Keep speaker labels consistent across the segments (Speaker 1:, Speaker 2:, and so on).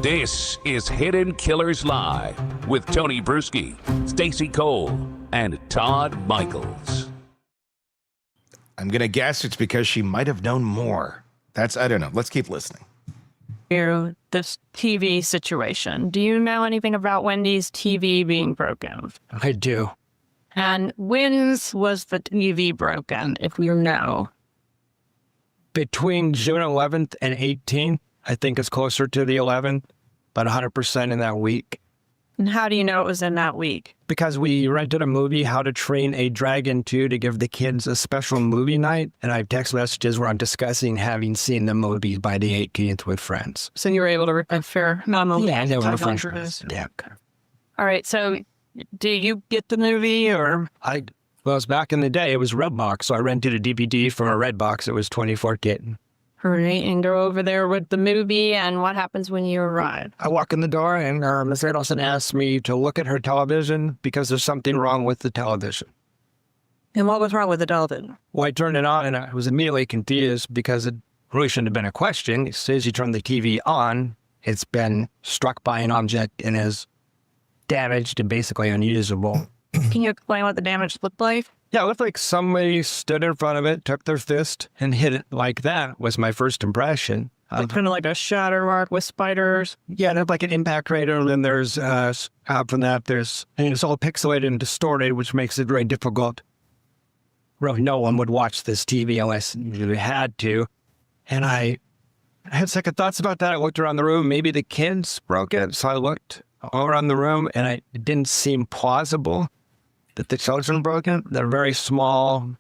Speaker 1: This is Hidden Killers Live with Tony Brueski, Stacey Cole, and Todd Michaels.
Speaker 2: I'm going to guess it's because she might have known more. I don't know. Let's keep listening.
Speaker 3: This TV situation. Do you know anything about Wendy's TV being broken?
Speaker 4: I do.
Speaker 3: And when's was the TV broken, if you know?
Speaker 4: Between June 11th and 18th, I think it's closer to the 11th, but 100% in that week.
Speaker 3: And how do you know it was in that week?
Speaker 4: Because we rented a movie, How to Train a Dragon 2, to give the kids a special movie night. And I have text messages where I'm discussing having seen the movie by the 18th with friends.
Speaker 3: So you were able to a fair amount.
Speaker 4: Yeah, they were friends. Yeah.
Speaker 3: All right. So do you get the movie or?
Speaker 4: Well, it was back in the day. It was Redbox. So I rented a DVD from a Redbox. It was 24
Speaker 3: Right, and go over there with the movie, and what happens when you arrive?
Speaker 4: I walk in the door, and Miss Adelson asks me to look at her television because there's something wrong with the television.
Speaker 3: And what was wrong with the television?
Speaker 4: Well, I turned it on, and I was immediately confused because it really shouldn't have been a question. It says you turn the TV on, it's been struck by an object and is damaged and basically unusable.
Speaker 3: Can you explain what the damage looked like?
Speaker 4: Yeah, it looked like somebody stood in front of it, took their fist, and hit it like that was my first impression.
Speaker 3: Kind of like a shatter mark with spiders.
Speaker 4: Yeah, and like an impact crater, and then there's, from that, it's all pixelated and distorted, which makes it very difficult. Really, no one would watch this TV unless you had to. And I had second thoughts about that. I looked around the room. Maybe the kids broke it, so I looked all around the room, and it didn't seem plausible that the children broke it. They're very small.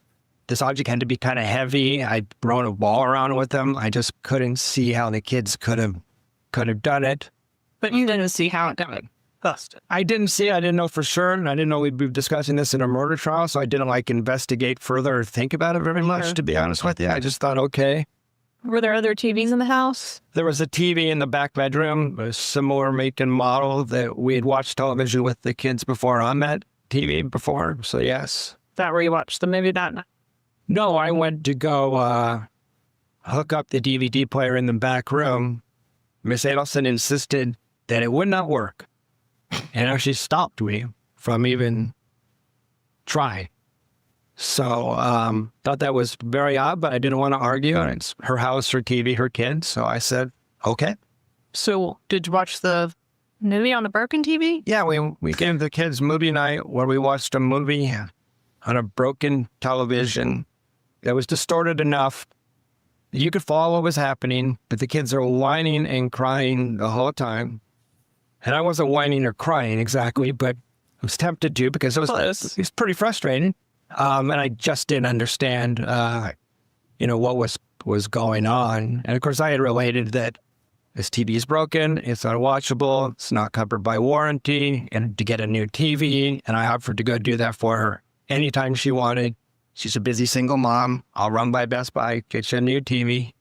Speaker 4: This object had to be kind of heavy. I'd thrown a ball around with them. I just couldn't see how the kids could have done it.
Speaker 3: But you didn't see how it done it.
Speaker 4: I didn't see it. I didn't know for sure. And I didn't know we'd be discussing this in a murder trial. So I didn't investigate further or think about it very much, to be honest with you. I just thought, okay.
Speaker 3: Were there other TVs in the house?
Speaker 4: There was a TV in the back bedroom, a similar make and model that we had watched television with the kids before on that TV before, so yes.
Speaker 3: Is that where you watched the movie that night?
Speaker 4: No, I went to go hook up the DVD player in the back room. Miss Adelson insisted that it would not work, and actually stopped me from even trying. So thought that was very odd, but I didn't want to argue. It's her house, her TV, her kids, so I said, okay.
Speaker 3: So did you watch the movie on the broken TV?
Speaker 4: Yeah, we gave the kids movie night where we watched a movie on a broken television that was distorted enough that you could follow what was happening, but the kids are whining and crying the whole time. And I wasn't whining or crying exactly, but I was tempted to because it was pretty frustrating. And I just didn't understand, what was going on. And of course, I had related that this TV is broken, it's unwatchable, it's not covered by warranty, and to get a new TV, and I offered to go do that for her anytime she wanted. She's a busy single mom. I'll run by Best Buy, get you a new TV.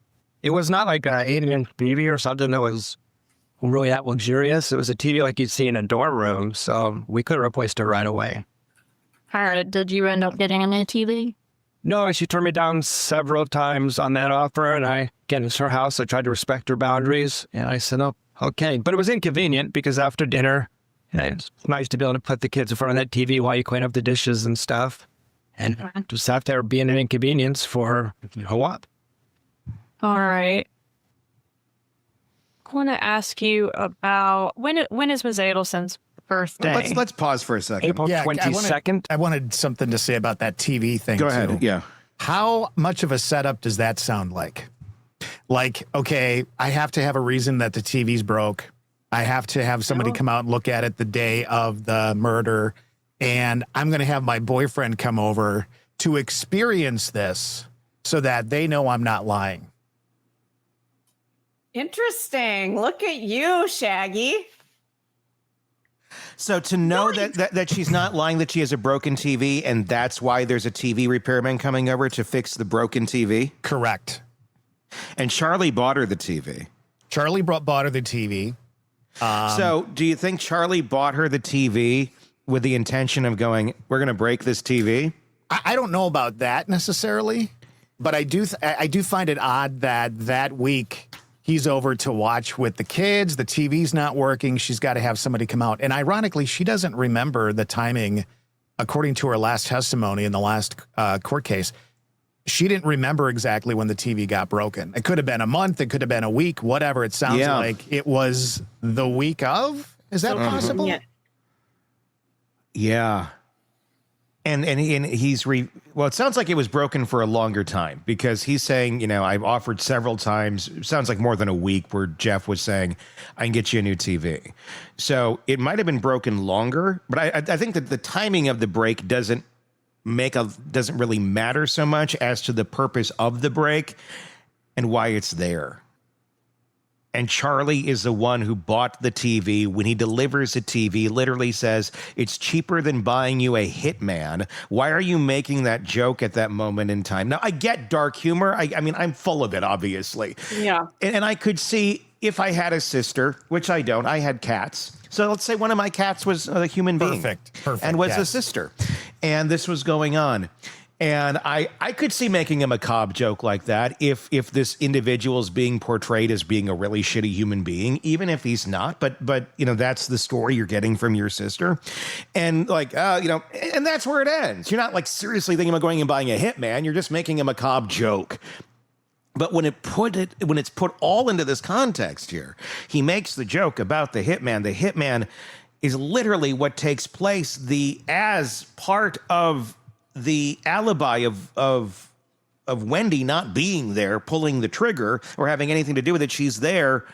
Speaker 4: It was not like an 8-inch TV or something that was really that luxurious. It was a TV like you'd see in a dorm room, so we could have replaced her right away.
Speaker 3: All right, did you end up getting a new TV?
Speaker 4: No, she turned me down several times on that offer, and again, it's her house. I tried to respect her boundaries, and I said, oh, okay. But it was inconvenient because after dinner, it's nice to be able to put the kids in front of that TV while you clean up the dishes and stuff. And just have to be an inconvenience for what?
Speaker 3: All right. I want to ask you about, when is Ms. Adelson's birthday?
Speaker 2: Let's pause for a second.
Speaker 4: April 22nd.
Speaker 5: I wanted something to say about that TV thing.
Speaker 2: Go ahead.
Speaker 5: Too.
Speaker 2: Yeah.
Speaker 5: How much of a setup does that sound like? Like, okay, I have to have a reason that the TV's broke. I have to have somebody come out and look at it the day of the murder. And I'm going to have my boyfriend come over to experience this so that they know I'm not lying.
Speaker 6: Interesting. Look at you, Shaggy.
Speaker 2: So to know that she's not lying, that she has a broken TV, and that's why there's a TV repairman coming over to fix the broken TV?
Speaker 5: Correct.
Speaker 2: And Charlie bought her the TV.
Speaker 5: Charlie bought her the TV.
Speaker 2: So do you think Charlie bought her the TV with the intention of going, we're going to break this TV?
Speaker 5: I don't know about that necessarily, but I do find it odd that week He's over to watch with the kids. The TV's not working. She's got to have somebody come out. And ironically, she doesn't remember the timing, according to her last testimony in the last court case. She didn't remember exactly when the TV got broken. It could have been a month. It could have been a week, whatever. It sounds like it was the week of. Is that possible?
Speaker 2: Yeah. And he's well, it sounds like it was broken for a longer time, because he's saying, you know, I've offered several times. It sounds like more than a week, where Jeff was saying, I can get you a new TV. So it might have been broken longer, but I think that the timing of the break doesn't really matter so much as to the purpose of the break and why it's there. And Charlie is the one who bought the TV. When he delivers the TV, literally says, it's cheaper than buying you a hitman. Why are you making that joke at that moment in time? Now, I get dark humor. I mean, I'm full of it, obviously.
Speaker 6: Yeah.
Speaker 2: And I could see, if I had a sister, which I don't, I had cats. So let's say one of my cats was a human being.
Speaker 5: Perfect.
Speaker 2: And was a sister. And this was going on. And I could see making a macabre joke like that if this individual is being portrayed as being a really shitty human being, even if he's not. But you know, that's the story you're getting from your sister. And like, you know, and that's where it ends. You're not like seriously thinking about going and buying a hitman. You're just making a macabre joke. But when it's put all into this context here, he makes the joke about the hitman. The hitman is literally what takes place as part of the alibi of Wendy not being there, pulling the trigger or having anything to do with it. She's there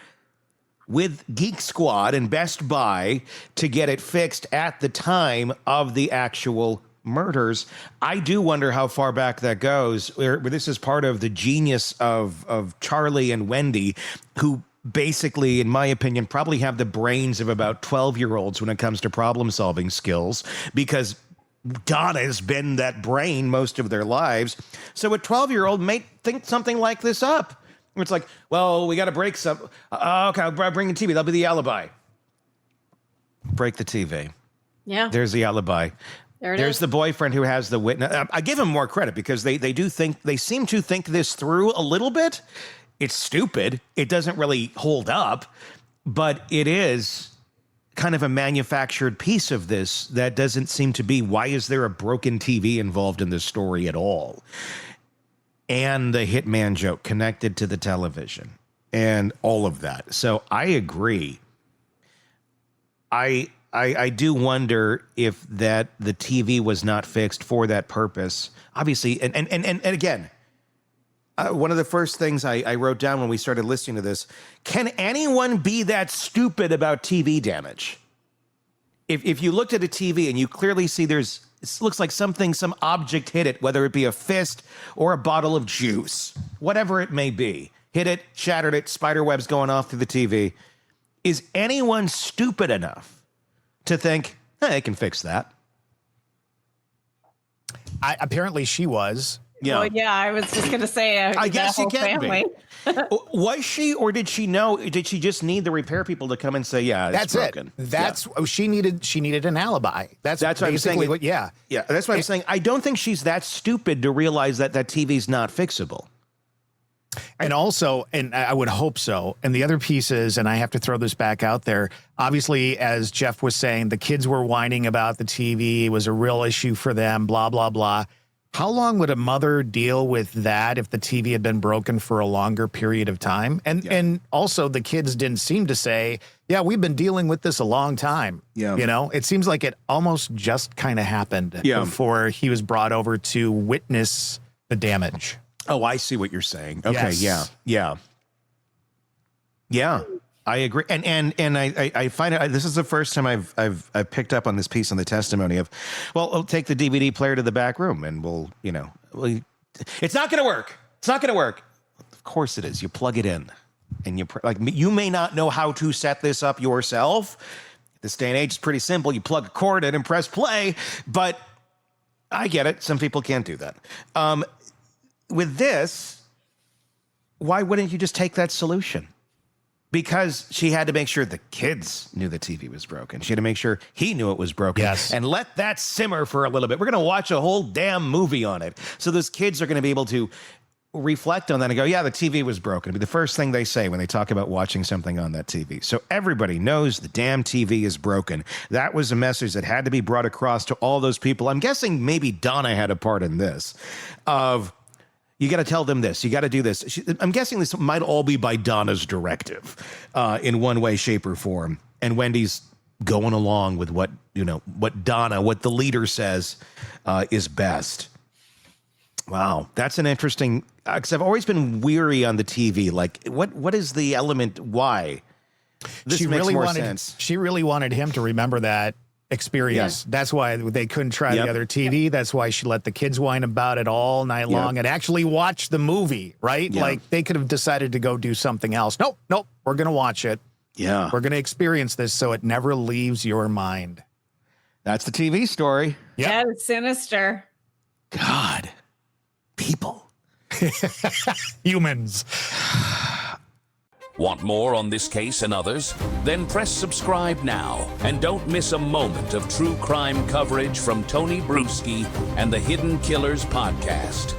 Speaker 2: with Geek Squad and Best Buy to get it fixed at the time of the actual murders. I do wonder how far back that goes, where this is part of the genius of Charlie and Wendy, who basically, in my opinion, probably have the brains of about 12-year-olds when it comes to problem-solving skills, because Donna has been that brain most of their lives. So a 12-year-old may think something like this up. It's like, well, we got to break some. Okay, I'll bring the TV. That'll be the alibi. Break the TV.
Speaker 6: Yeah.
Speaker 2: There's the alibi. There's the boyfriend who has the witness. I give him more credit, because they seem to think this through a little bit. It's stupid. It doesn't really hold up, but it is kind of a manufactured piece of this that doesn't seem to be. Why is there a broken TV involved in this story at all? And the hitman joke connected to the television and all of that. So I agree. I do wonder if that the TV was not fixed for that purpose. Obviously, and again, one of the first things I wrote down when we started listening to this, can anyone be that stupid about TV damage? If you looked at a TV and you clearly see it looks like some object hit it, whether it be a fist or a bottle of juice, whatever it may be, hit it, shattered it, spider webs going off through the TV. Is anyone stupid enough to think, I can fix that?
Speaker 5: Apparently she was.
Speaker 2: Yeah.
Speaker 6: Well, yeah, I was just going to say,
Speaker 2: I guess you can
Speaker 6: family.
Speaker 2: be. Was she, or did she know? Did she just need the repair people to come and say, yeah, it's broken?
Speaker 5: She needed an alibi. That's
Speaker 2: what I'm saying.
Speaker 5: Yeah.
Speaker 2: That's what I'm saying. I don't think she's that stupid to realize that TV's not fixable.
Speaker 5: And also, and I would hope so. And the other piece is, and I have to throw this back out there, obviously, as Jeff was saying, the kids were whining about the TV. It was a real issue for them, blah, blah, blah. How long would a mother deal with that if the TV had been broken for a longer period of time? And also, the kids didn't seem to say, yeah, we've been dealing with this a long time. Yeah. You know, it seems like it almost just kind of happened before he was brought over to witness the damage.
Speaker 2: Oh, I see what you're saying. Okay, yes. Yeah. I agree, and I find it. This is the first time I've picked up on this piece on the testimony of, well, I'll take the DVD player to the back room and it's not going to work. It's not going to work. Of course it is. You plug it in, and you may not know how to set this up yourself. This day and age is pretty simple. You plug a cord in and press play. But I get it. Some people can't do that. With this, why wouldn't you just take that solution? Because she had to make sure the kids knew the TV was broken. She had to make sure he knew it was broken.
Speaker 5: Yes.
Speaker 2: And let that simmer for a little bit. We're going to watch a whole damn movie on it. So those kids are going to be able to reflect on that and go, yeah, the TV was broken. It'd be the first thing they say when they talk about watching something on that TV. So everybody knows the damn TV is broken. That was a message that had to be brought across to all those people. I'm guessing maybe Donna had a part in this of, you got to tell them this. You got to do this. I'm guessing this might all be by Donna's directive in one way, shape, or form. And Wendy's going along with what Donna, what the leader says is best. Wow, that's an interesting, because I've always been weary on the TV. Like, what is the element? Why? This makes more sense.
Speaker 5: She really wanted him to remember that experience. Yeah. That's why they couldn't try the other TV. That's why she let the kids whine about it all night long and actually watch the movie, right?
Speaker 2: Yeah.
Speaker 5: Like, they could have decided to go do something else. Nope, we're going to watch it.
Speaker 2: Yeah.
Speaker 5: We're going to experience this so it never leaves your mind.
Speaker 2: That's the TV story.
Speaker 5: Yep.
Speaker 6: Yeah, it's sinister.
Speaker 2: God. People.
Speaker 5: Humans.
Speaker 1: Want more on this case and others? Then press subscribe now and don't miss a moment of true crime coverage from Tony Brueski and the Hidden Killers podcast.